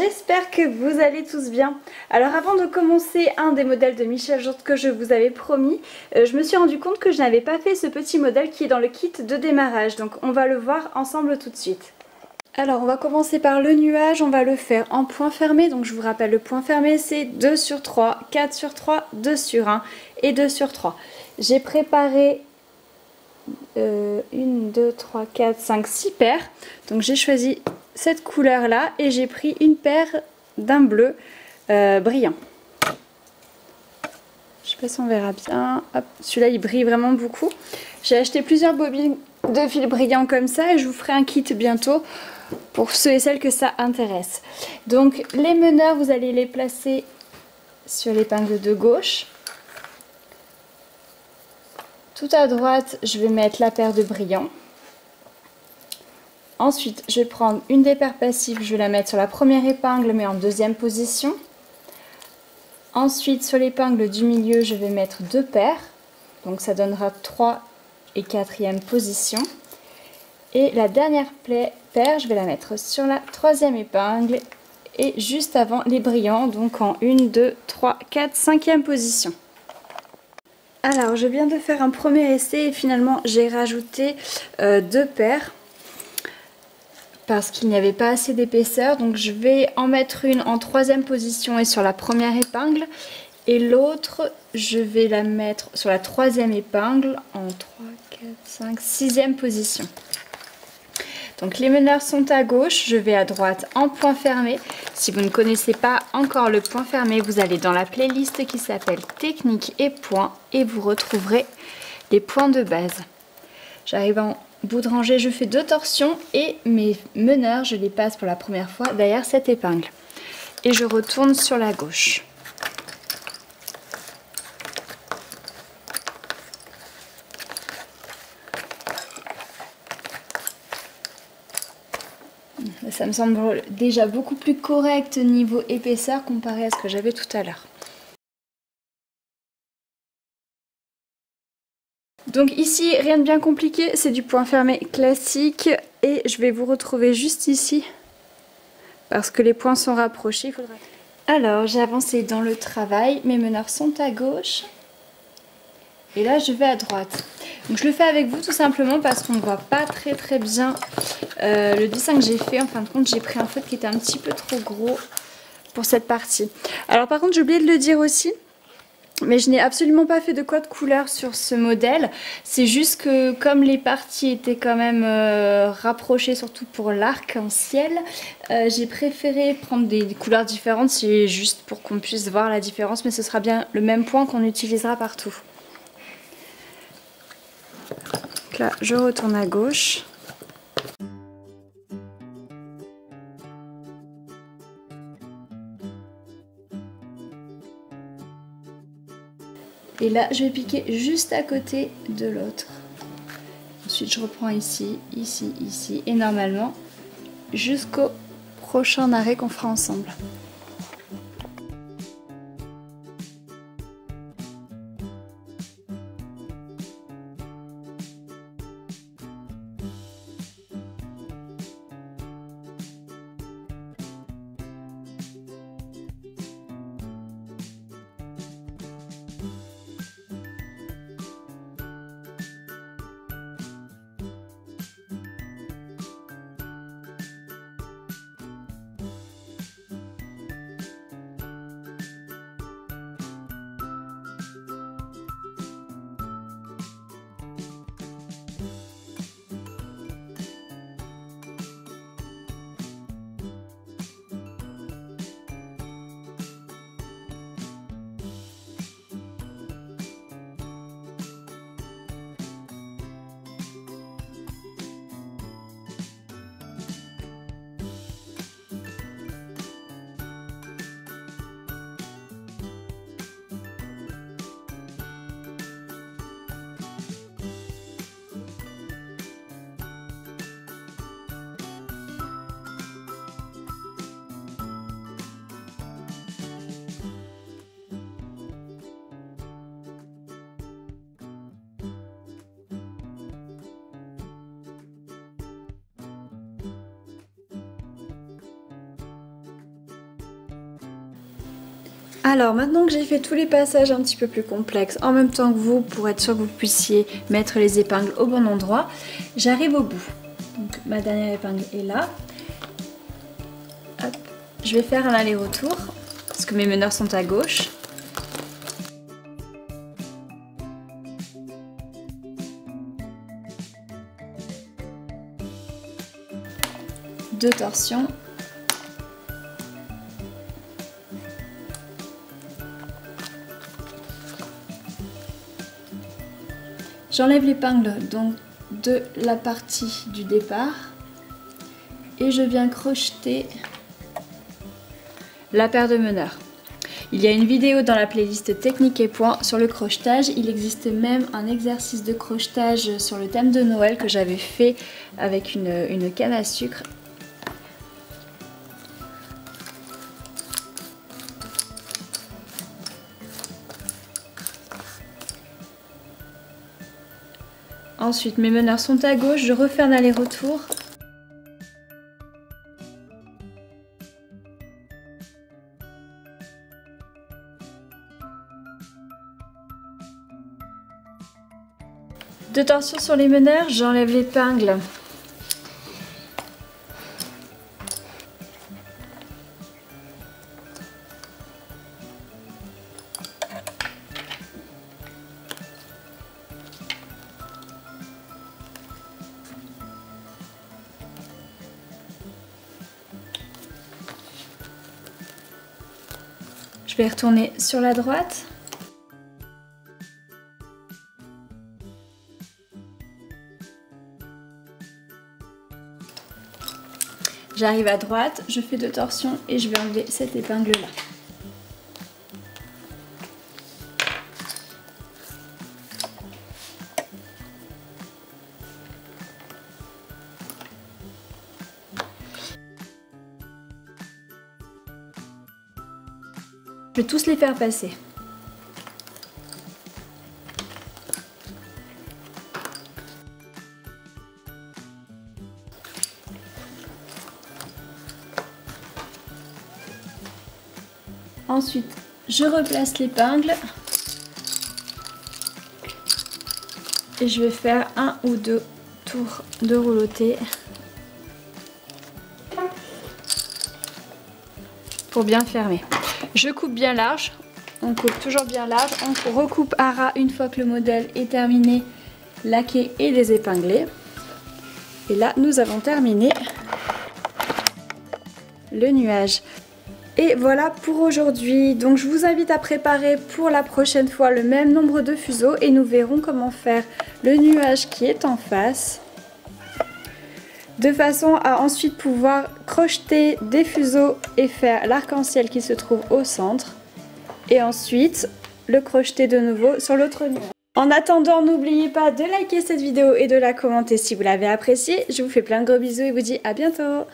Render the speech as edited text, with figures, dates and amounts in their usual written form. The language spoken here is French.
J'espère que vous allez tous bien. Alors avant de commencer un des modèles de Michel Jourde que je vous avais promis, je me suis rendu compte que je n'avais pas fait ce petit modèle qui est dans le kit de démarrage. Donc on va le voir ensemble tout de suite. Alors on va commencer par le nuage, on va le faire en point fermé. Donc je vous rappelle, le point fermé c'est 2 sur 3, 4 sur 3, 2 sur 1 et 2 sur 3. J'ai préparé 1, 2, 3, 4, 5, 6 paires. Donc j'ai choisi cette couleur là et j'ai pris une paire d'un bleu brillant. Je sais pas si on verra bien. Celui-là il brille vraiment beaucoup. J'ai acheté plusieurs bobines de fil brillant comme ça et je vous ferai un kit bientôt pour ceux et celles que ça intéresse. Donc les meneurs, vous allez les placer sur l'épingle de gauche. Tout à droite, je vais mettre la paire de brillants. Ensuite, je vais prendre une des paires passives, je vais la mettre sur la première épingle, mais en deuxième position. Ensuite, sur l'épingle du milieu, je vais mettre 2 paires. Donc ça donnera 3 et 4e position. Et la dernière paire, je vais la mettre sur la 3e épingle et juste avant les brillants, donc en 1, 2, 3, 4, 5e position. Alors, je viens de faire un premier essai et finalement j'ai rajouté 2 paires parce qu'il n'y avait pas assez d'épaisseur. Donc je vais en mettre une en 3e position et sur la première épingle. Et l'autre, je vais la mettre sur la 3e épingle en 3, 4, 5, 6e position. Donc les meneurs sont à gauche, je vais à droite en point fermé. Si vous ne connaissez pas encore le point fermé, vous allez dans la playlist qui s'appelle Technique et points et vous retrouverez les points de base. J'arrive en bout de rangée, je fais 2 torsions et mes meneurs, je les passe pour la première fois derrière cette épingle. Et je retourne sur la gauche. Ça me semble déjà beaucoup plus correct niveau épaisseur comparé à ce que j'avais tout à l'heure. Donc ici, rien de bien compliqué, c'est du point fermé classique et je vais vous retrouver juste ici parce que les points sont rapprochés. Alors, j'ai avancé dans le travail, mes meneurs sont à gauche et là je vais à droite. Donc je le fais avec vous tout simplement parce qu'on ne voit pas très bien le dessin que j'ai fait. En fin de compte, j'ai pris un feutre qui était un petit peu trop gros pour cette partie. Alors par contre, j'ai oublié de le dire aussi, mais je n'ai absolument pas fait de code couleur sur ce modèle. C'est juste que comme les parties étaient quand même rapprochées, surtout pour l'arc-en-ciel, j'ai préféré prendre des couleurs différentes. C'est juste pour qu'on puisse voir la différence, mais ce sera bien le même point qu'on utilisera partout. Donc là, je retourne à gauche. Et là, je vais piquer juste à côté de l'autre. Ensuite, je reprends ici, ici, ici. Et normalement, jusqu'au prochain arrêt qu'on fera ensemble. Alors maintenant que j'ai fait tous les passages un petit peu plus complexes en même temps que vous, pour être sûr que vous puissiez mettre les épingles au bon endroit, j'arrive au bout. Donc ma dernière épingle est là. Hop. Je vais faire un aller-retour parce que mes meneurs sont à gauche. Deux torsions. J'enlève l'épingle donc de la partie du départ et je viens crocheter la paire de meneurs. Il y a une vidéo dans la playlist Technique et Points sur le crochetage. Il existe même un exercice de crochetage sur le thème de Noël que j'avais fait avec une canne à sucre. Ensuite, mes meneurs sont à gauche, je refais un aller-retour. Deux torsions sur les meneurs, j'enlève l'épingle. Je vais retourner sur la droite. J'arrive à droite, je fais deux torsions et je vais enlever cette épingle là. Je vais tous les faire passer. Ensuite, je replace l'épingle et je vais faire un ou deux tours de rouleauté pour bien fermer. Je coupe bien large, on coupe toujours bien large, on recoupe à ras une fois que le modèle est terminé, laqué et désépinglé. Et là, nous avons terminé le nuage. Et voilà pour aujourd'hui. Donc je vous invite à préparer pour la prochaine fois le même nombre de fuseaux et nous verrons comment faire le nuage qui est en face, de façon à ensuite pouvoir crocheter des fuseaux et faire l'arc-en-ciel qui se trouve au centre et ensuite le crocheter de nouveau sur l'autre nuage. En attendant, n'oubliez pas de liker cette vidéo et de la commenter si vous l'avez appréciée. Je vous fais plein de gros bisous et vous dis à bientôt.